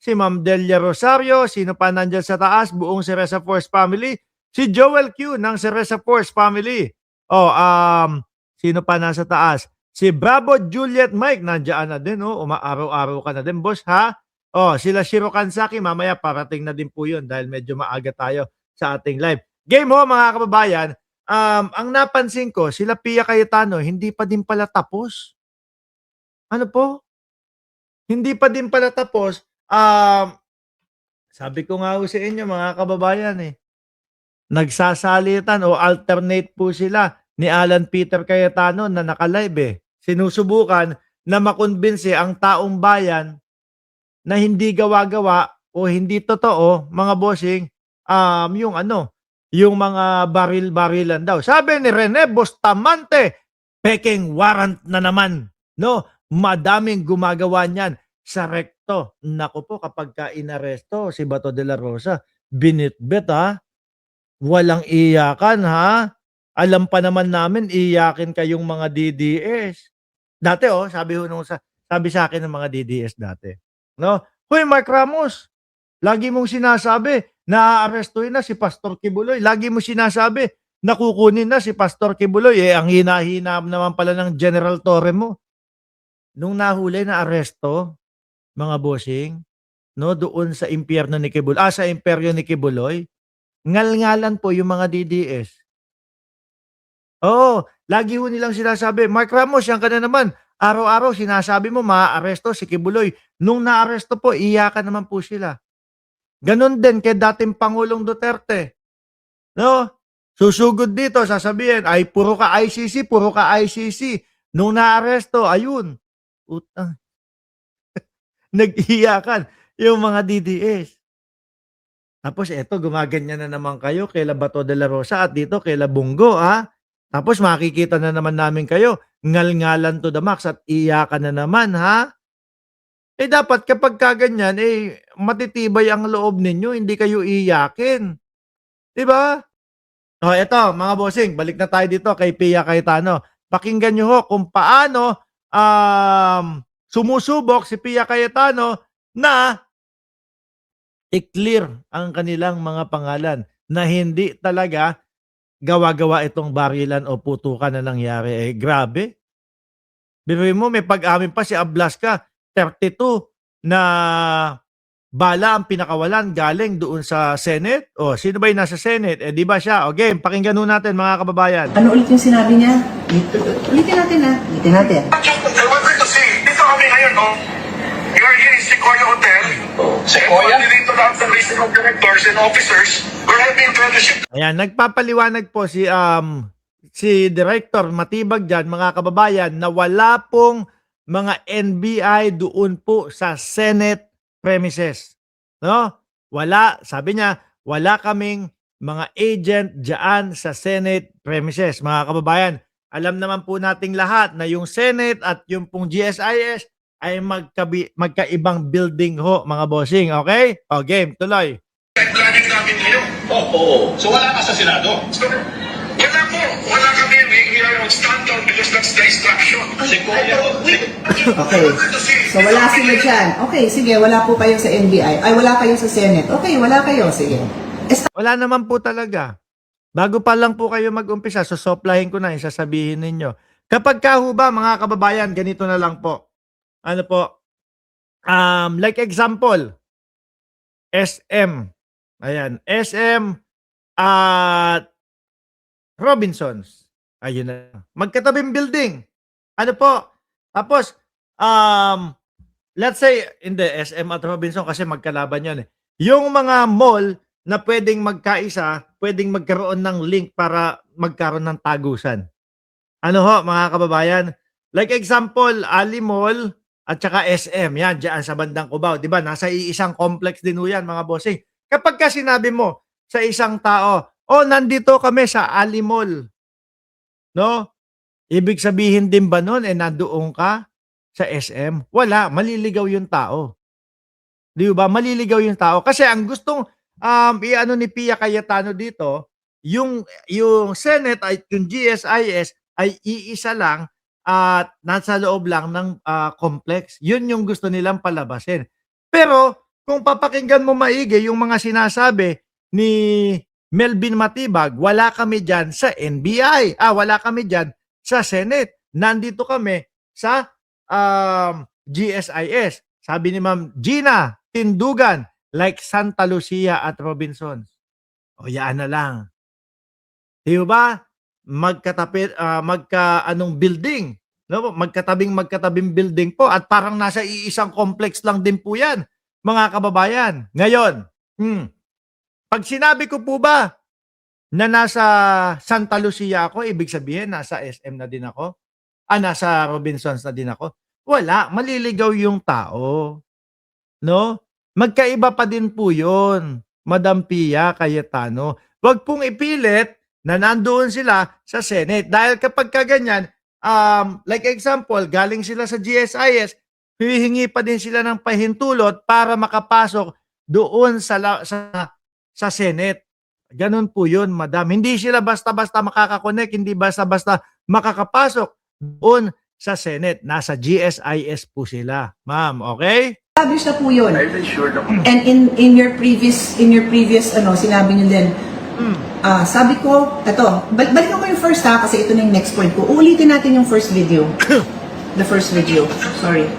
si Ma'am Delia Rosario, sino pa nandiyan sa taas, buong Seresa Force family, si Joel Q ng Seresa Force family. Oh, sino pa nasa taas? Si Bravo Juliet Mike, nandiyan na din, oh, umaaraw-araw ka na din, boss, ha? Oh, sila Shiro Kansaki, mamaya parating na din po yun dahil medyo maaga tayo sa ating live. Game ho, mga kababayan, ang napansin ko, sila Pia Cayetano, hindi pa din pala tapos. Ano po? Hindi pa din pala tapos. Sabi ko nga ho sa inyo, mga kababayan, eh, nagsasalitan o alternate po sila ni Alan Peter Cayetano na naka-live, eh. Sinusubukan na makumbinsi ang taong bayan na hindi gawa-gawa o hindi totoo, mga bossing, yung ano, yung mga baril-barilan daw. Sabi ni Rene Bustamante, peking warrant na naman, no? Madaming gumagawa niyan sa rekto. Naku po, kapag ka inaresto si Bato de la Rosa, binitbit, ha? Walang iyakan, ha? Alam pa naman namin iyakin kayong mga DDS. Dati, oh, sabi sa akin ng mga DDS dati, no? Hoy, Mark Ramos, lagi mong sinasabi na aarestuhin na si Pastor Kibuloy. Lagi mo sinasabi na kukunin na si Pastor Kibuloy. Eh, ang hina-hina naman pala ng General Torre mo. Nung nahuli na aresto, mga bossing, no, doon sa impyerno ni Kibuloy, sa imperyo ni Kibuloy, ngal-ngalan po yung mga DDS. Oo, lagi ho nilang sinasabi, Mark Ramos, yan ka na naman. Araw-araw sinasabi mo maaaresto si Kibuloy. Nung naaresto po, iyakan naman po sila. Ganon din kay dating Pangulong Duterte. No? Susugod dito, sasabihin, ay puro ka ICC, puro ka ICC. Nung naaresto, ayun. Utang. Nag-iyakan yung mga DDS. Tapos eto, gumaganyan na naman kayo kay Bato de la Rosa at dito kay Bungo, ha? Tapos makikita na naman namin kayo, ngal-ngalan to the max at iyakan na naman, ha? Eh dapat kapag kaganyan, eh matitibay ang loob ninyo, hindi kayo iyakin. 'Di ba? Oh, eto mga bossing, balik na tayo dito kay Pia Cayetano. Pakinggan niyo ho kung paano sumusubok si Pia Cayetano na i-clear ang kanilang mga pangalan na hindi talaga gawa-gawa itong barilan o putukan na nangyari. Eh, grabe. Biruin mo, may pag-amin pa si Ablasca, 32, na bala ang pinakawalan galing doon sa Senate. O, sino ba yung nasa Senate? Eh, di ba siya? O, game, pakinggan nun natin, mga kababayan. Ano ulit yung sinabi niya? Ulitin natin, ha? Ulitin natin. I wanted to see, dito kami ngayon, no? You are here in Sequoia Hotel. Sequoia? And dito lahat ng list of directors and officers. We're having fellowship. Ayan, nagpapaliwanag po si Director Matibag dyan, mga kababayan, na wala pong mga NBI doon po sa Senate premises. No? Wala, sabi niya, wala kaming mga agent dyan sa Senate premises. Mga kababayan, alam naman po nating lahat na yung Senate at yung pong GSIS ay magkaibang building ho, mga bossing. Okay? O, game, tuloy. Planning namin ngayon. Oo. So wala ka sa Senado? So, wala po. Wala kami. We are on standdown because that's the instruction. Sequoia. Okay. So, wala sila dyan. Okay, sige, wala po kayo sa NBI. Ay, wala kayo sa Senate. Okay, wala kayo. Sige. Wala naman po talaga. Bago pa lang po kayo mag-umpisa, sosoplahin ko na yung sasabihin ninyo. Kapag ba, mga kababayan, ganito na lang po. Ano po? Like example, SM. Ayan, SM at Robinsons. Ayun na. Magkatabing building. Ano po? Tapos, let's say, hindi, SM at Robinson kasi magkalaban yun eh. Yung mga mall na pwedeng magkaisa, pwedeng magkaroon ng link para magkaroon ng tagusan. Ano ho, mga kababayan? Like example, Ali Mall at saka SM. Yan, dyan sa bandang Cubao. Diba? Nasa iisang complex din ho yan, mga bossing. Kapag ka sinabi mo sa isang tao, oh, nandito kami sa Ali Mall. No? Ibig sabihin din ba nun, nandoon ka sa SM? Wala, maliligaw yung tao. Di ba? Maliligaw yung tao. Kasi ang gustong iano ni Pia Cayetano dito, yung Senate at yung GSIS ay iisa lang at nasa loob lang ng complex. Yun yung gusto nilang palabasin. Pero kung papakinggan mo maigi yung mga sinasabi ni Melvin Matibag, wala kami dyan sa NBI. Wala kami dyan sa Senate. Nandito kami sa GSIS. Sabi ni Ma'am Gina Tindugan, like Santa Lucia at Robinsons. O yan na lang. Di ba? Magka-anong building. No? Magkatabing building po at parang nasa iisang complex lang din po yan, mga kababayan. Ngayon, pag sinabi ko po ba na nasa Santa Lucia ako, ibig sabihin nasa SM na din ako? Nasa Robinsons na din ako? Wala, maliligaw yung tao. No? Magkaiba pa din po yun, Madam Pia Cayetano. Huwag pong ipilit na nandoon sila sa Senate. Dahil kapag kaganyan, like example, galing sila sa GSIS, hihingi pa din sila ng pahintulot para makapasok doon sa Senate. Ganun po yun, Madam. Hindi sila basta-basta makakakonek, hindi basta-basta makakapasok doon sa Senate. Nasa GSIS po sila, ma'am. Okay? Established na po yun. I'm not sure na And in your previous sinabi niyo din, sabi ko, balikan ko yung first kasi ito na yung next point ko. Uulitin natin yung first video. The first video.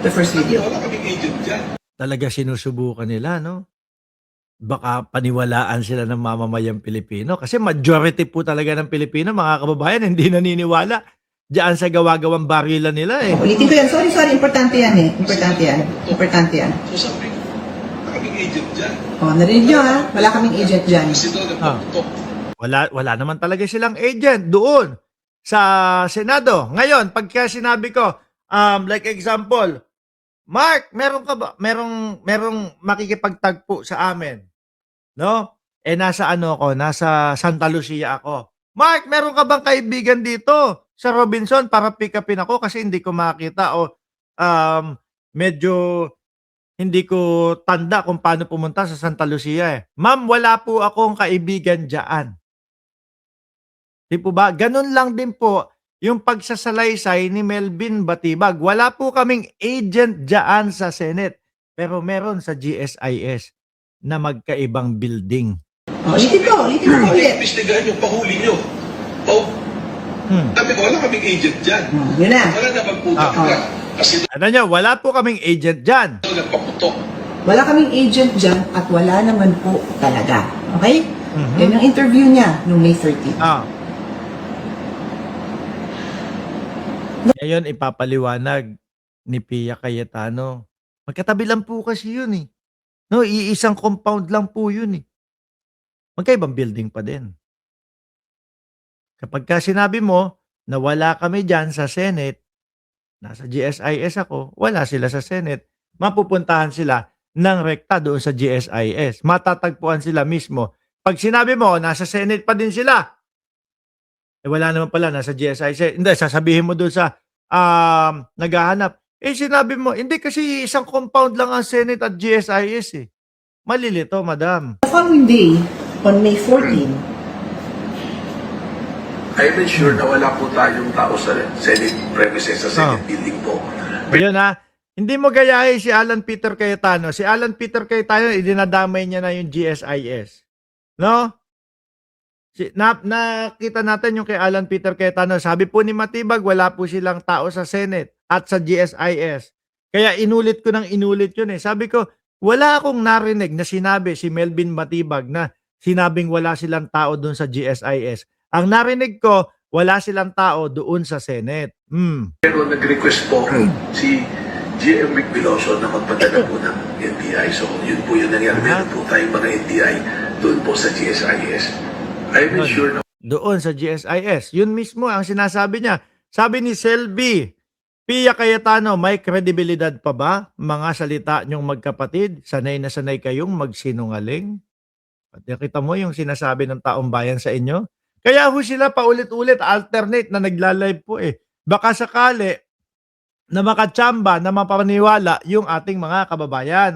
The first video. wala kaming agent dyan. Talaga sinusubukan nila, no? Baka paniwalaan sila ng mamamayang Pilipino. Kasi majority po talaga ng Pilipino, mga kababayan, hindi naniniwala diyan sa gawa-gawang barilan nila eh. Ulitin ko yan. Sorry. Importante yan eh. Importante yan. So sabi ko, wala kaming agent dyan. Narinig nyo wala kaming agent dyan. Kasi doon nagpaputok. Wala naman talaga silang agent doon sa Senado. Ngayon, pagka sinabi ko, like example, Mark, meron ka ba? Merong makikipagtagpo sa amin. No? Nasa nasa Santa Lucia ako. Mark, meron ka bang kaibigan dito sa Robinson para pick upin ako kasi hindi ko makita o medyo hindi ko tanda kung paano pumunta sa Santa Lucia eh. Ma'am, wala po akong kaibigan diyan. Di po ba? Ganun lang din po yung pagsasalaysay ni Melvin Batibag. Wala po kaming agent diyan sa Senate. Pero meron sa GSIS na magkaibang building. Ulitin ko ulit. Imbestigahan yung pahuli nyo. Sabi ko, wala kaming agent dyan. Yun na. Wala na magputok ka. Kasi Ano nyo, wala po kaming agent diyan. doon nagpaputok. Wala kaming agent dyan at wala naman po talaga. Okay? Yan yung interview niya noong May 30. Ngayon, ipapaliwanag ni Pia Cayetano. Magkatabi lang po kasi yun eh. No, iisang compound lang po yun eh. Magkaibang building pa din. Kapag ka sinabi mo na wala kami dyan sa Senate, nasa GSIS ako, wala sila sa Senate, mapupuntahan sila ng rekta doon sa GSIS. Matatagpuan sila mismo. Pag sinabi mo, nasa Senate pa din sila, wala naman pala, nasa GSIS. Hindi, sasabihin mo doon sa naghahanap. Sinabi mo, hindi kasi isang compound lang ang Senate at GSIS eh. Malilito, madam. The following day, on May 14, I'm not sure na wala po tayong tao sa Senate premises, sa Senate building po. Ayun ha. Hindi mo gayahin si Alan Peter Cayetano. Si Alan Peter Cayetano, idinadamay niya na yung GSIS. No? Nakita natin yung kay Alan Peter Cayetano. Sabi po ni Matibag, wala po silang tao sa Senate at sa GSIS. Kaya inulit ko ng inulit yun eh. Sabi ko, wala akong narinig na sinabi si Melvin Matibag na sinabing wala silang tao doon sa GSIS. Ang narinig ko, wala silang tao doon sa Senate. Pero nag-request po si GM Vic Veloso na magpadala po ng NBI. So yun po yung nangyari. Meron po tayong mga NBI doon po sa GSIS. I'm not sure na Doon sa GSIS. Yun mismo ang sinasabi niya. Sabi ni Selby, Pia Cayetano, may kredibilidad pa ba mga salita niyong magkapatid? Sanay na sanay kayong magsinungaling? At nakita mo yung sinasabi ng taong bayan sa inyo? Kaya ho sila paulit-ulit, alternate na nagla-live po eh. Baka sakali na makatsamba na mapaniwala yung ating mga kababayan.